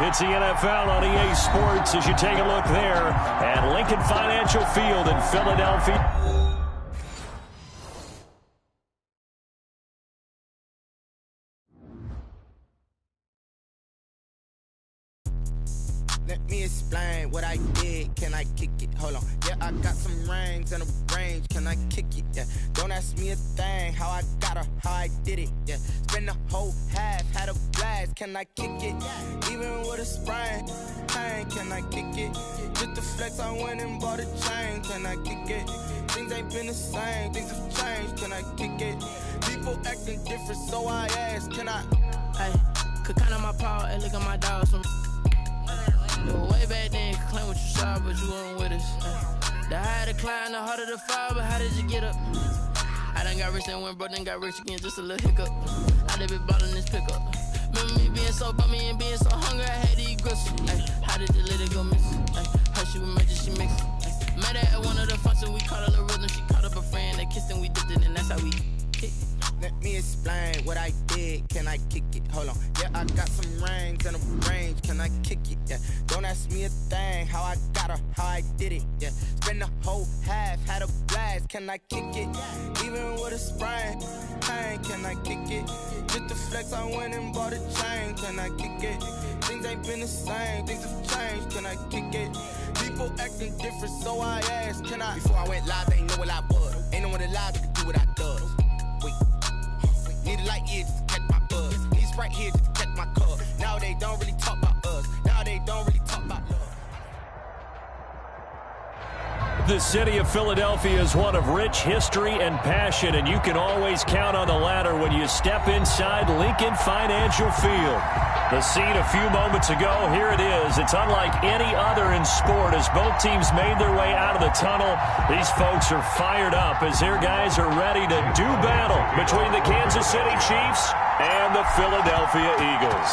It's the NFL on EA Sports as you take a look there at Lincoln Financial Field in Philadelphia. Let me explain what I did. Can I kick it? Hold on. Yeah, I got some rings and a range. Can I kick it? Yeah. Don't ask me a thing. How I got her, how I did it. Yeah. Spend the whole half, had a blast. Can I kick it? Even with a sprain. Pain, can I kick it? Just the flex, I went and bought a chain. Can I kick it? Things ain't been the same. Things have changed. Can I kick it? People acting different, so I ask. Can I? Hey, could count on my power and look at my dogs from. Way back then, you could claim what you saw, but you weren't with us. The higher the climb, the harder the fall, but how did you get up? I done got rich and went broke, then got rich again, just a little hiccup. I done been ballin' this pickup. Remember me being so bummy and being so hungry, I had to eat gristle. How did the little go miss? Her she was magic, she mixed. Met her at one of the functions, we caught a little rhythm. She caught up a friend, they kissed and we dipped it, and that's how we kicked. Let me explain what I did. Can I kick it? Hold on. Yeah, I got some rings and a range. Can I kick it? Yeah. Don't ask me a thing. How I got her, how I did it. Yeah. Spend the whole half, had a blast. Can I kick it? Even with a sprain. Pain, can I kick it? Just the flex, I went and bought a chain. Can I kick it? Things ain't been the same. Things have changed. Can I kick it? People acting different, so I asked. Can I? Before I went live, they ain't know what I was. Ain't no one alive that could do what I does. Wait. Need a light here just to catch my buzz. Need Sprite here just to catch my cup. Now they don't really talk about us. Now they don't really talk about love. The city of Philadelphia is one of rich history and passion, and you can always count on the latter when you step inside Lincoln Financial Field. The scene a few moments ago, here it is. It's unlike any other in sport as both teams made their way out of the tunnel. These folks are fired up as their guys are ready to do battle between the Kansas City Chiefs and the Philadelphia Eagles.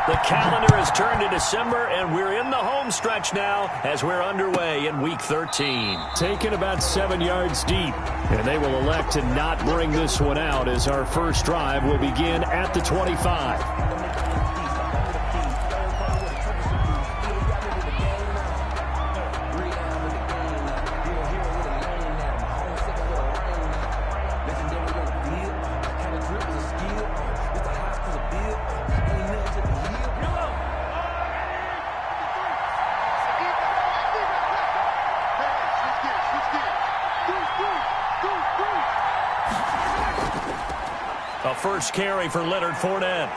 The calendar has turned to December, and we're in the home stretch now as we're underway in Week 13. Taken about 7 yards deep, and they will elect to not bring this one out as our first drive will begin at the 25. A first carry for Leonard Fournette.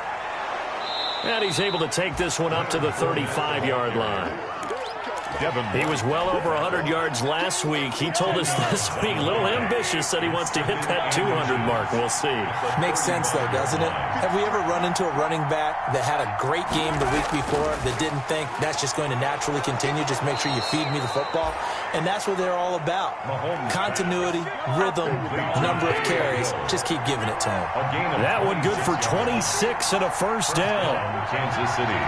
And he's able to take this one up to the 35-yard line. He was well over 100 yards last week. He told us this week, a little ambitious, said he wants to hit that 200 mark. We'll see. Makes sense, though, doesn't it? Have we ever run into a running back that had a great game the week before that didn't think that's just going to naturally continue? Just make sure you feed me the football. And that's what they're all about. Continuity, rhythm, number of carries. Just keep giving it to him. That one good for 26 and a first down. Kansas City.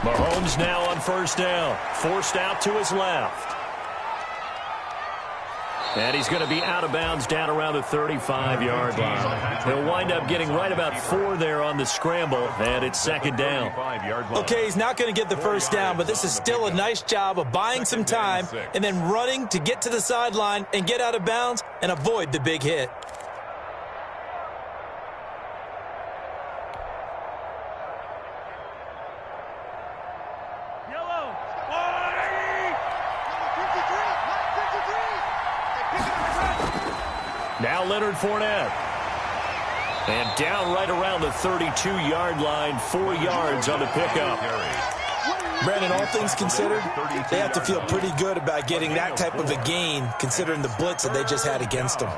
Mahomes now on first down. Forced out to his left. And he's going to be out of bounds down around the 35-yard line. He'll wind up getting right about 4 there on the scramble, and it's second down. Okay, he's not going to get the first down, but this is still a nice job of buying some time and then running to get to the sideline and get out of bounds and avoid the big hit. Now Leonard Fournette. And down right around the 32-yard line, 4 yards on the pickup. Brandon, all things considered, they have to feel pretty good about getting that type of a gain considering the blitz that they just had against them.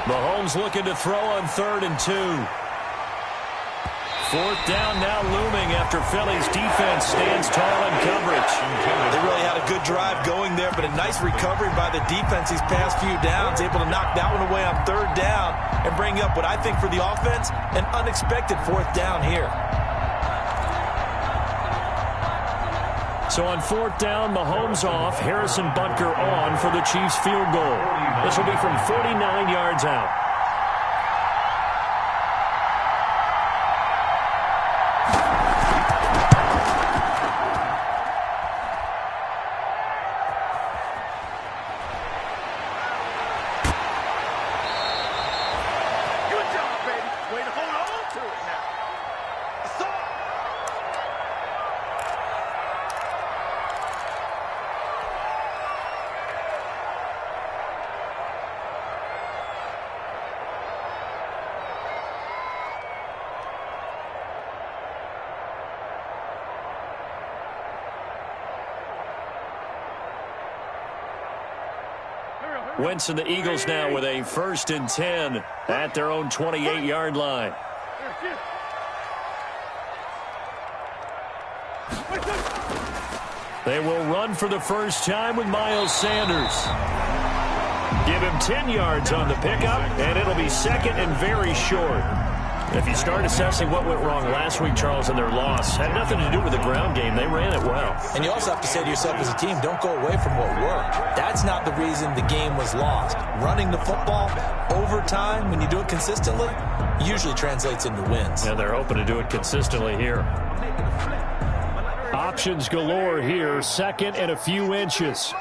Mahomes looking to throw on 3rd and 2. Fourth down now looming after Philly's defense stands tall in coverage. They really had a good drive going there, but a nice recovery by the defense these past few downs, able to knock that one away on 3rd down and bring up what I think for the offense, an unexpected 4th down here. So on 4th down, Mahomes off, Harrison Butker on for the Chiefs field goal. This will be from 49 yards out. Wentz and the Eagles now with a 1st and 10 at their own 28-yard line. They will run for the first time with Miles Sanders. Give him 10 yards on the pickup, and it'll be 2nd and very short. If you start assessing what went wrong last week, Charles, in their loss, had nothing to do with the ground game. They ran it well. And you also have to say to yourself as a team, don't go away from what worked. That's not the reason the game was lost. Running the football over time, when you do it consistently, usually translates into wins. And they're hoping to do it consistently here. Options galore here. 2nd and a few inches.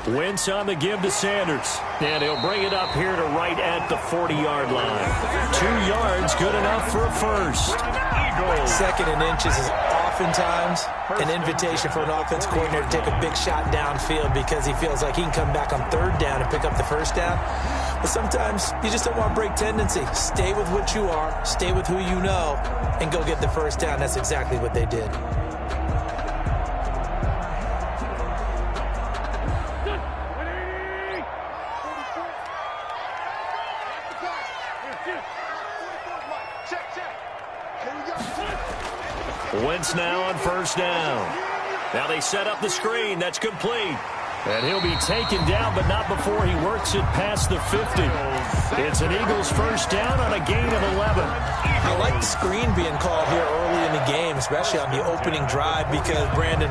Wentz on the give to Sanders. And he'll bring it up here to right at the 40-yard line. 2 yards, good enough for a first. 2nd and inches is oftentimes an invitation for an offense coordinator to take a big shot downfield because he feels like he can come back on 3rd down and pick up the 1st down. But sometimes you just don't want to break tendency. Stay with what you are, stay with who you know, and go get the 1st down. That's exactly what they did. Wentz now on 1st down. Now they set up the screen. That's complete. And he'll be taken down, but not before he works it past the 50. It's an Eagles 1st down on a gain of 11. I like the screen being called here early in the game, especially on the opening drive, because, Brandon,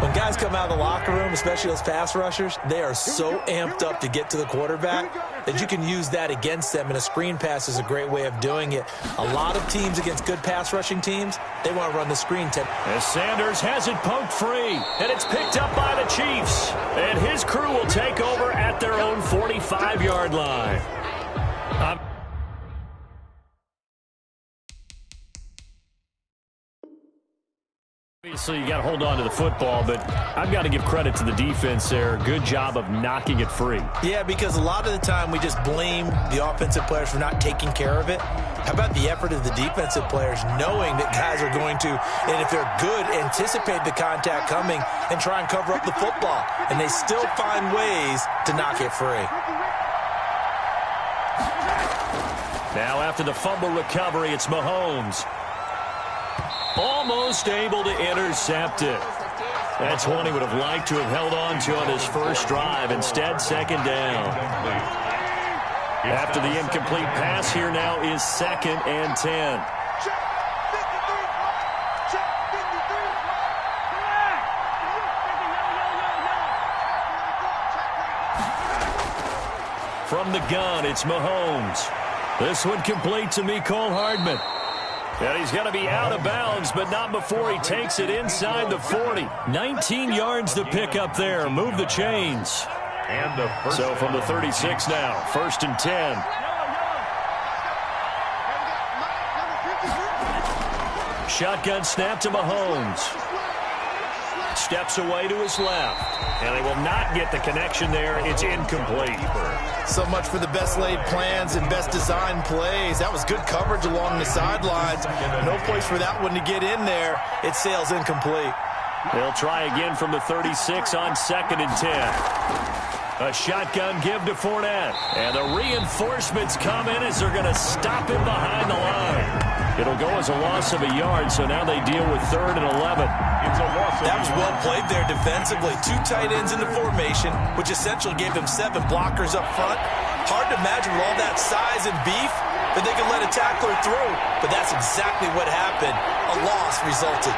when guys come out of the locker room, especially those pass rushers, they are so amped up to get to the quarterback that you can use that against them, and a screen pass is a great way of doing it. A lot of teams against good pass rushing teams, they want to run the screen. As Sanders has it poked free, and it's picked up by the Chiefs. And his crew will take over at their own 45-yard line. Obviously, you got to hold on to the football, but I've got to give credit to the defense there. Good job of knocking it free. Yeah, because a lot of the time we just blame the offensive players for not taking care of it. How about the effort of the defensive players knowing that guys are going to, and if they're good, anticipate the contact coming and try and cover up the football. And they still find ways to knock it free. Now after the fumble recovery, it's Mahomes. Almost able to intercept it. That's one he would have liked to have held on to on his first drive. Instead, 2nd down. After the incomplete pass, here now is 2nd and 10. From the gun, it's Mahomes. This one complete to Mecole Hardman. And he's going to be out of bounds, but not before he takes it inside the 40. 19 yards to pick up there. Move the chains. So from the 36 now, 1st and 10. Shotgun snap to Mahomes. Steps away to his left. And they will not get the connection there. It's incomplete. So much for the best laid plans and best designed plays. That was good coverage along the sidelines. No place for that one to get in there. It sails incomplete. They'll try again from the 36 on 2nd and 10. A shotgun give to Fournette. And the reinforcements come in as they're going to stop him behind the line. It'll go as a loss of a yard, so now they deal with 3rd and 11. That was well played there defensively. 2 tight ends in the formation, which essentially gave them 7 blockers up front. Hard to imagine with all that size and beef, that they could let a tackler through, but that's exactly what happened. A loss resulted.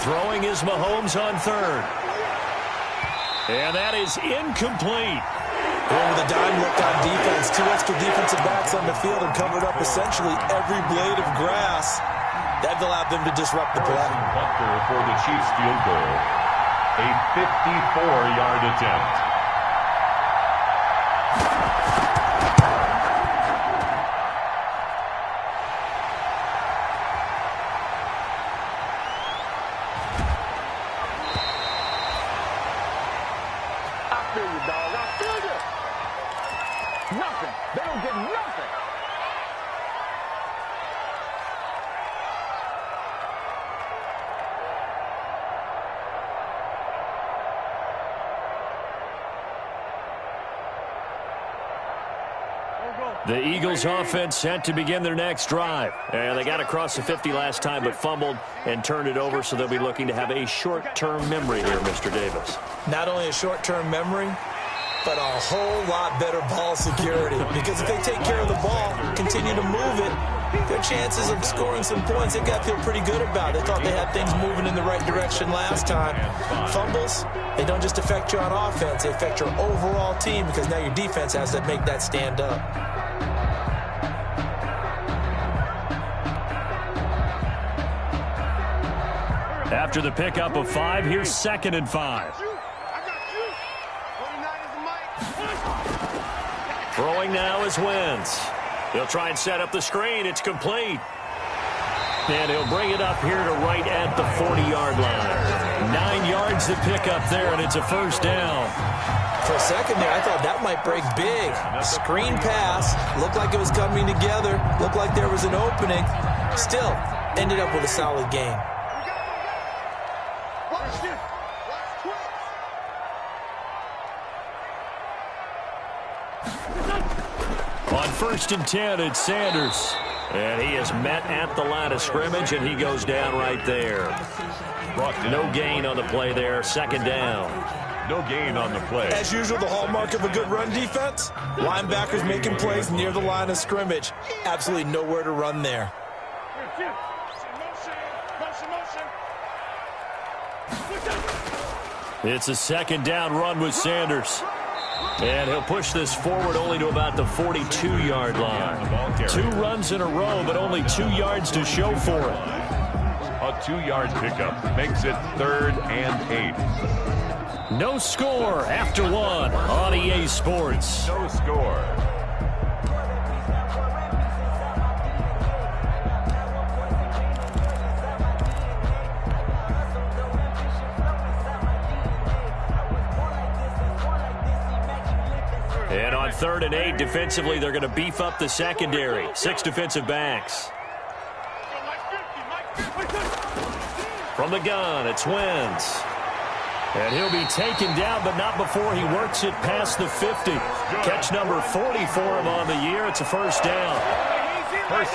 Throwing is Mahomes on third. And that is incomplete. Going with a dime look on defense. 2 extra defensive backs on the field and covered up essentially every blade of grass. That allowed them to disrupt the play. Bunker for the Chiefs field goal. A 54-yard attempt. Nothing. They don't get nothing. The Eagles offense set to begin their next drive. And they got across the 50 last time but fumbled and turned it over, so they'll be looking to have a short-term memory here, Mr. Davis. Not only a short-term memory, but a whole lot better ball security. Because if they take care of the ball, continue to move it, their chances of scoring some points, they've got to feel pretty good about. They thought they had things moving in the right direction last time. Fumbles, they don't just affect you on offense, they affect your overall team because now your defense has to make that stand up. After the pickup of 5, here's 2nd and 5. Throwing now is Wentz. He'll try and set up the screen. It's complete. And he'll bring it up here to right at the 40-yard line. 9 yards to pick up there, and it's a first down. For a second there, I thought that might break big. Screen pass. Looked like it was coming together. Looked like there was an opening. Still, ended up with a solid game. On 1st and 10, it's Sanders. And he is met at the line of scrimmage, and he goes down right there. No gain on the play there. 2nd down. No gain on the play. As usual, the hallmark of a good run defense, linebackers making plays near the line of scrimmage. Absolutely nowhere to run there. It's a 2nd down run with Sanders. And he'll push this forward only to about the 42-yard line. 2 runs in a row, but only 2 yards to show for it. A 2-yard pickup makes it 3rd and 8. No score after 1 on EA Sports. No score. And on 3rd and 8, defensively, they're going to beef up the secondary. 6 defensive backs. From the gun, it's Wentz. And he'll be taken down, but not before he works it past the 50. Catch number 40 for him on the year. It's a first down.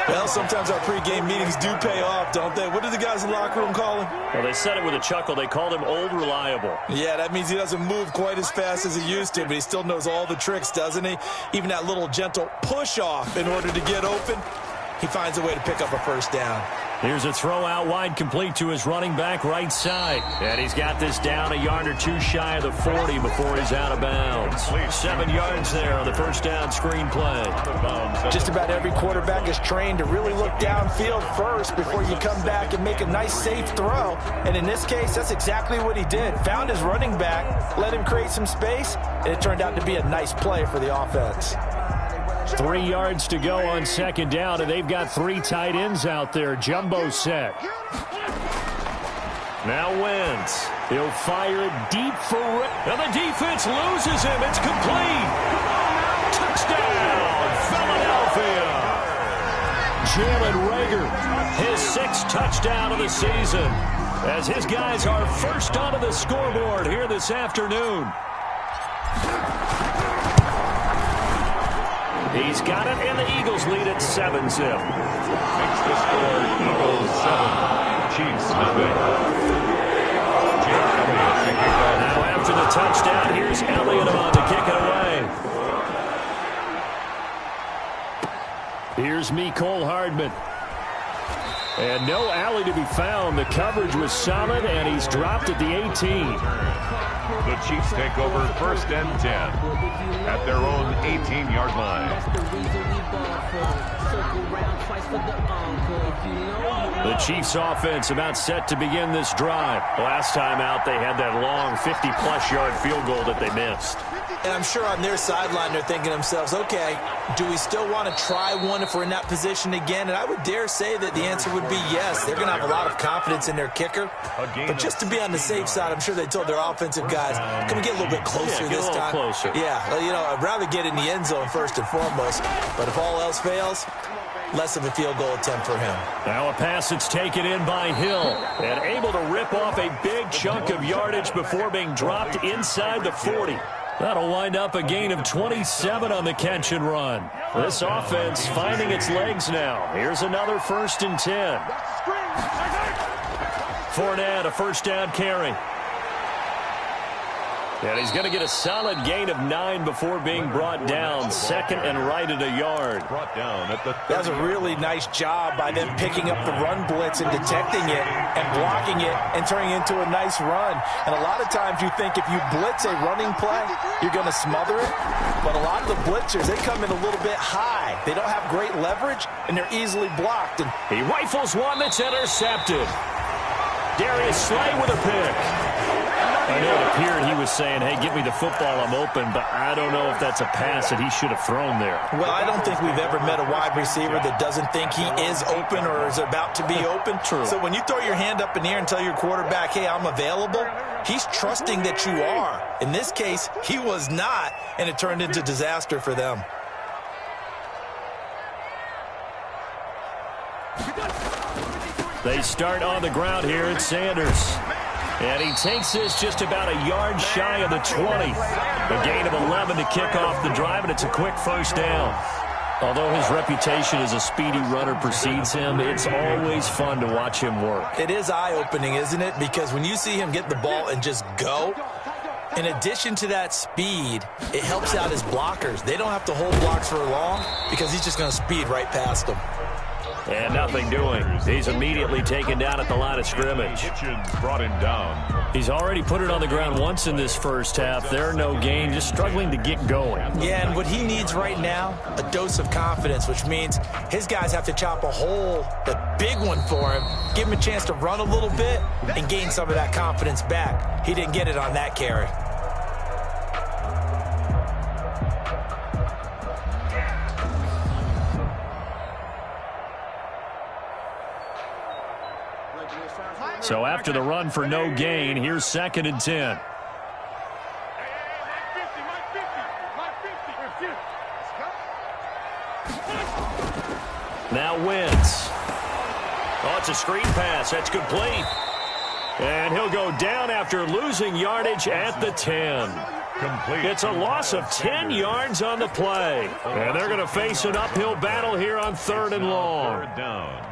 Well, sometimes our pregame meetings do pay off, don't they? What did the guys in the locker room call him? Well, they said it with a chuckle. They called him Old Reliable. Yeah, that means he doesn't move quite as fast as he used to, but he still knows all the tricks, doesn't he? Even that little gentle push-off in order to get open, he finds a way to pick up a first down. Here's a throw out wide, complete to his running back right side. And he's got this down a yard or 2 shy of the 40 before he's out of bounds. 7 yards there on the first down screen play. Just about every quarterback is trained to really look downfield first before you come back and make a nice, safe throw. And in this case, that's exactly what he did. Found his running back, let him create some space, and it turned out to be a nice play for the offense. 3 yards to go on 2nd down, and they've got 3 tight ends out there. Jumbo set. Now Wentz. He'll fire it deep for Rick. And the defense loses him. It's complete. Touchdown, Philadelphia. Jalen Reagor, his 6th touchdown of the season, as his guys are first onto the scoreboard here this afternoon. He's got it, and the Eagles lead at 7-0. Makes the score Eagles 7, Chiefs nothing. Now after the touchdown, here's Elliott on to kick it away. Here's Mecole Hardman. And no alley to be found. The coverage was solid, and he's dropped at the 18. The Chiefs take over 1st and 10 at their own 18-yard line. The Chiefs offense about set to begin this drive. Last time out, they had that long 50-plus yard field goal that they missed. And I'm sure on their sideline they're thinking to themselves, okay, do we still want to try one if we're in that position again? And I would dare say that the answer would be yes. They're going to have a lot of confidence in their kicker. But just to be on the safe side, I'm sure they told their offensive guys, can we get a little bit closer this time? Closer. Yeah, well, you know, I'd rather get in the end zone first and foremost. But if all else fails, less of a field goal attempt for him. Now a pass that's taken in by Hill and able to rip off a big chunk of yardage before being dropped inside the 40. That'll wind up a gain of 27 on the catch and run. This offense finding its legs now. Here's another 1st and 10. Fournette, a first down carry. And he's going to get a solid gain of 9 before being brought down. 2nd and right at a yard. Brought down at the That was a really nice job by them picking up the run blitz and detecting it and blocking it and turning it into a nice run. And a lot of times you think if you blitz a running play, you're going to smother it. But a lot of the blitzers, they come in a little bit high. They don't have great leverage, and they're easily blocked. And he rifles one that's intercepted. Darius Slay with a pick. I know it appeared he was saying, hey, give me the football, I'm open, but I don't know if that's a pass that he should have thrown there. Well, I don't think we've ever met a wide receiver that doesn't think he is open or is about to be open. True. So when you throw your hand up in the air and tell your quarterback, hey, I'm available, he's trusting that you are. In this case, he was not, and it turned into disaster for them. They start on the ground here at Sanders. And he takes this just about a yard shy of the 20. A gain of 11 to kick off the drive, and it's a quick first down. Although his reputation as a speedy runner precedes him, it's always fun to watch him work. It is eye-opening, isn't it? Because when you see him get the ball and just go, in addition to that speed, it helps out his blockers. They don't have to hold blocks for long because he's just going to speed right past them. And nothing doing. He's immediately taken down at the line of scrimmage. Hitchens brought him down. He's already put it on the ground once in this first half. There, no gain, just struggling to get going. Yeah, and what he needs right now, a dose of confidence, which means his guys have to chop a hole, a big one for him, give him a chance to run a little bit and gain some of that confidence back. He didn't get it on that carry. So after the run for no gain, here's 2nd and 10. Now Wentz. Oh, it's a screen pass. That's complete. And he'll go down after losing yardage at the 10. Complete. It's a loss of 10 yards on the play. And they're going to face an uphill battle here on 3rd and long. 3rd down.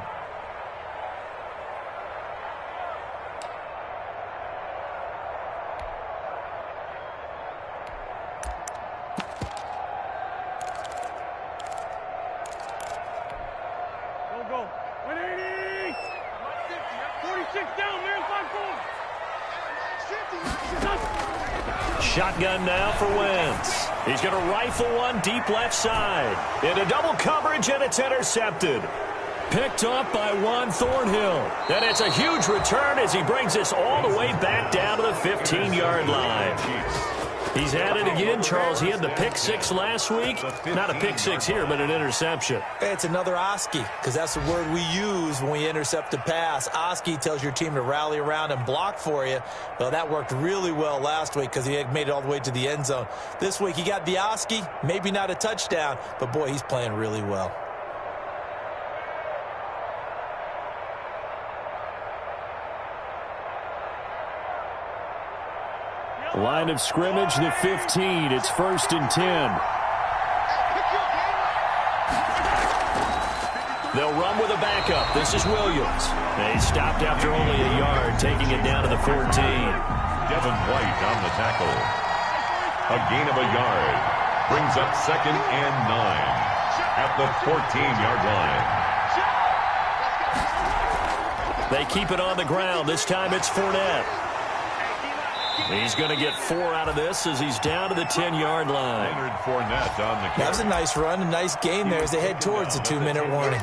Shotgun now for Wentz. He's going to rifle one deep left side. Into double coverage, and it's intercepted. Picked up by Juan Thornhill. And it's a huge return as he brings this all the way back down to the 15-yard line. He's at it again, Charles. He had the pick six last week. Not a pick six here, but an interception. It's another Oski, because that's the word we use when we intercept a pass. Oski tells your team to rally around and block for you. Well, that worked really well last week because he had made it all the way to the end zone. This week, he got the Oski, maybe not a touchdown, but, boy, he's playing really well. Line of scrimmage, the 15. It's 1st and 10. They'll run with a backup. This is Williams. They stopped after only a yard, taking it down to the 14. Devin White on the tackle. A gain of a yard. Brings up 2nd and 9. at the 14-yard line. They keep it on the ground. This time it's Fournette. He's going to get 4 out of this as he's down to the 10-yard line. Fournette on the That was a nice run, a nice game there as they head towards the 2-minute warning.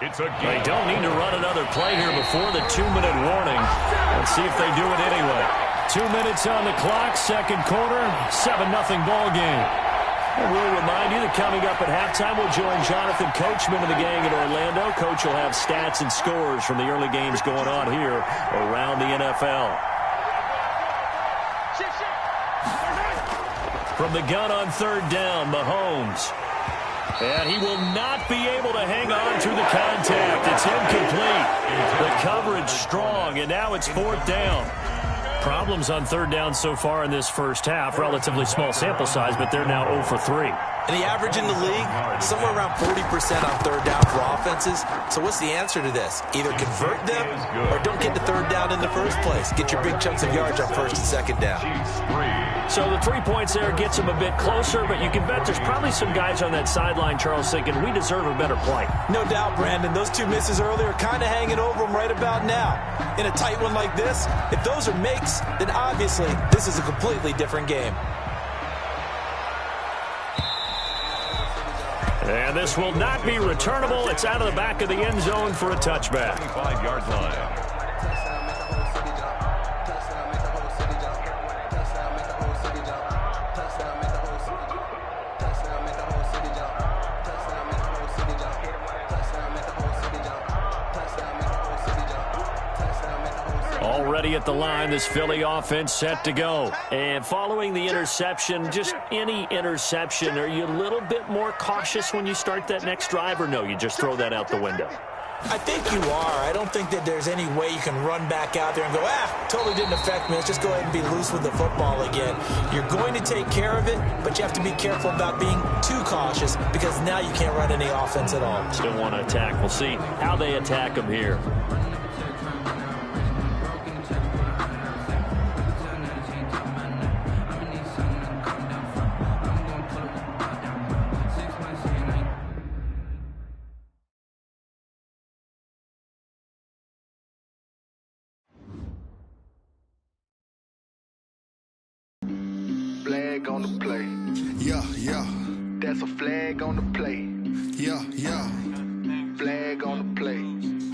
They don't need to run another play here before the 2-minute warning. Let's see if they do it anyway. 2 minutes on the clock, second quarter, 7-0 ball game. And we'll remind you that coming up at halftime, we'll join Jonathan Coachman and the gang in Orlando. Coach will have stats and scores from the early games going on here around the NFL. From the gun on third down, Mahomes. And he will not be able to hang on to the contact. It's incomplete. The coverage strong, and now it's fourth down. Problems on third down so far in this first half. Relatively small sample size, but they're now 0 for 3. And the average in the league, somewhere around 40% on third down for offenses. So what's the answer to this? Either convert them or don't get to third down in the first place. Get your big chunks of yards on first and second down. So the 3 points there gets them a bit closer, but you can bet there's probably some guys on that sideline, Charles, thinking we deserve a better play. No doubt, Brandon. Those 2 misses earlier are kind of hanging over them right about now. In a tight one like this, if those are makes, then obviously this is a completely different game. And this will not be returnable. It's out of the back of the end zone for a touchback. 25-yard line. Already at the line, this Philly offense set to go. And following the interception, just any interception, are you a little bit more cautious when you start that next drive, or no, you just throw that out the window? I think you are. I don't think that there's any way you can run back out there and go, totally didn't affect me. Let's just go ahead and be loose with the football again. You're going to take care of it, but you have to be careful about being too cautious because now you can't run any offense at all. Still want to attack. We'll see how they attack them here. Flag on the play. Yeah, yeah. That's a flag on the play. Yeah, yeah. Flag on the play.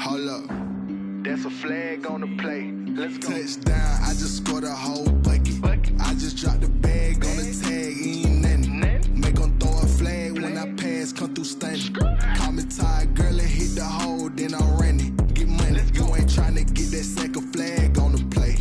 Hold up. That's a flag on the play. Let's go. Touchdown, I just scored a whole bucket. I just dropped the bag on the tag, ain't nothing. Make them throw a flag when I pass, come through stunning. Call me tired, girl, and hit the hole, then I'm running. Get money, you ain't trying to get that second flag on the play.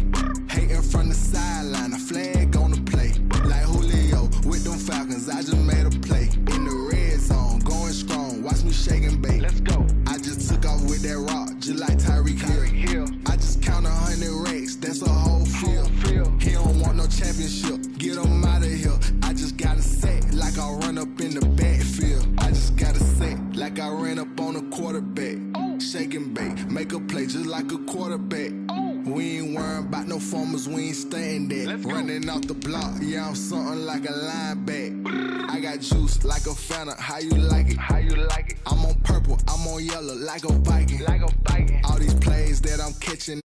Hating from the sideline, a flag on the play. Like Julio with them Falcons, I just made a play. In the red zone, going strong, watch me shake and bake. Let's go. I just took off with that rock, just like Tyreek Hill. I just count 100 racks, that's a whole field. He don't want no championship, get him out of here. I just got a set, like I run up in the backfield. I just got a set, like I ran up on a quarterback. Shake and bake, make a play just like a quarterback. We ain't worrying about no formers, we ain't staying there. Running off the block, yeah, I'm something like a linebacker. I got juice like a Fanta, how you like it? How you like it? I'm on purple, I'm on yellow, like a Viking. All these plays that I'm catching.